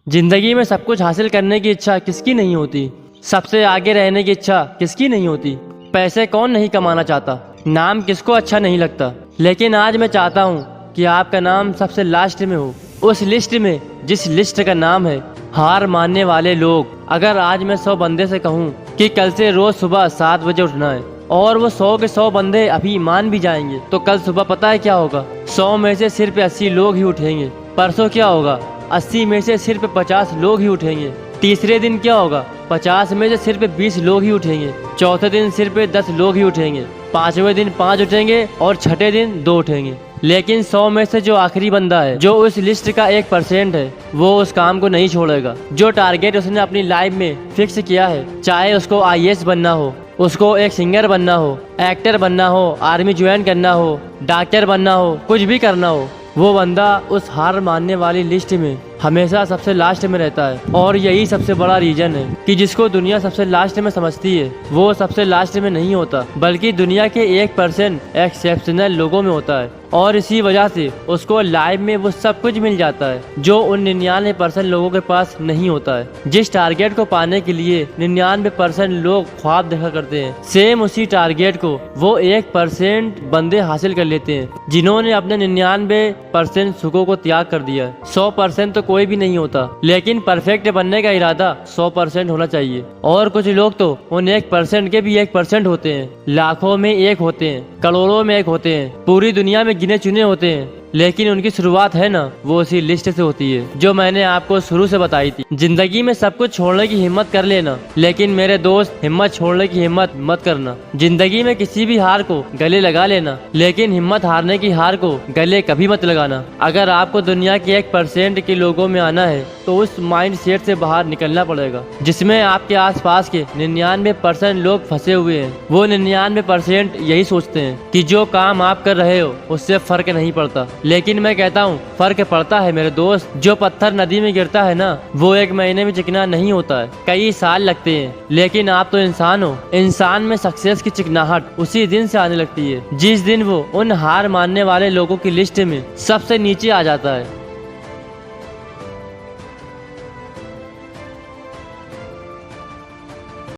जिंदगी में सब कुछ हासिल करने की इच्छा किसकी नहीं होती। सबसे आगे रहने की इच्छा किसकी नहीं होती। पैसे कौन नहीं कमाना चाहता, नाम किसको अच्छा नहीं लगता। लेकिन आज मैं चाहता हूँ कि आपका नाम सबसे लास्ट में हो, उस लिस्ट में जिस लिस्ट का नाम है हार मानने वाले लोग। अगर आज मैं 100 बंदे से कहूँ कि कल से रोज सुबह 7 बजे उठना है और वो 100 के 100 बंदे अभी मान भी जाएंगे, तो कल सुबह पता है क्या होगा? 100 में से सिर्फ 80 लोग ही उठेंगे। परसों क्या होगा? 80 में से सिर्फ 50 लोग ही उठेंगे। तीसरे दिन क्या होगा? 50 में से सिर्फ 20 लोग ही उठेंगे। चौथे दिन सिर्फ 10 लोग ही उठेंगे। पांचवें दिन 5 उठेंगे और छठे दिन 2 उठेंगे। लेकिन 100 में से जो आखिरी बंदा है, जो उस लिस्ट का 1% है, वो उस काम को नहीं छोड़ेगा। जो टारगेट उसने अपनी लाइफ में फिक्स किया है, चाहे उसको IAS बनना हो, उसको एक सिंगर बनना हो, एक्टर बनना हो, आर्मी ज्वाइन करना हो, डॉक्टर बनना हो, कुछ भी करना हो, वो बंदा उस हार मानने वाली लिस्ट में हमेशा सबसे लास्ट में रहता है। और यही सबसे बड़ा रीजन है कि जिसको दुनिया सबसे लास्ट में समझती है, वो सबसे लास्ट में नहीं होता, बल्कि दुनिया के 1% एक्सेप्शनल लोगों में होता है। और इसी वजह से उसको लाइफ में वो सब कुछ मिल जाता है जो उन 99% लोगों के पास नहीं होता है। जिस टारगेट को पाने के लिए 99% लोग ख्वाब देखा करते हैं, सेम उसी टारगेट को वो 1% बंदे हासिल कर लेते हैं, जिन्होंने अपने 99% सुखों को त्याग कर दिया है। 100% तो कोई भी नहीं होता, लेकिन परफेक्ट बनने का इरादा 100% होना चाहिए। और कुछ लोग तो उन 1% के भी 1% होते हैं, लाखों में 1 होते हैं, करोड़ों में 1 होते हैं, पूरी दुनिया में गिने चुने होते हैं, लेकिन उनकी शुरुआत है ना, वो उसी लिस्ट से होती है जो मैंने आपको शुरू से बताई थी। जिंदगी में सब कुछ छोड़ने की हिम्मत कर लेना, लेकिन मेरे दोस्त हिम्मत छोड़ने की हिम्मत मत करना। जिंदगी में किसी भी हार को गले लगा लेना, लेकिन हिम्मत हारने की हार को गले कभी मत लगाना। अगर आपको दुनिया के 1% के लोगों में आना है, तो उस माइंड सेट से बाहर निकलना पड़ेगा जिसमें आपके आसपास के 99% लोग फंसे हुए हैं। वो 99% यही सोचते हैं कि जो काम आप कर रहे हो उससे फर्क नहीं पड़ता, लेकिन मैं कहता हूँ फर्क पड़ता है मेरे दोस्त। जो पत्थर नदी में गिरता है ना, वो 1 महीने में चिकना नहीं होता है, कई साल लगते हैं। लेकिन आप तो इंसान हो, इंसान में सक्सेस की चिकनाहट उसी दिन से आने लगती है जिस दिन वो उन हार मानने वाले लोगों की लिस्ट में सबसे नीचे आ जाता है।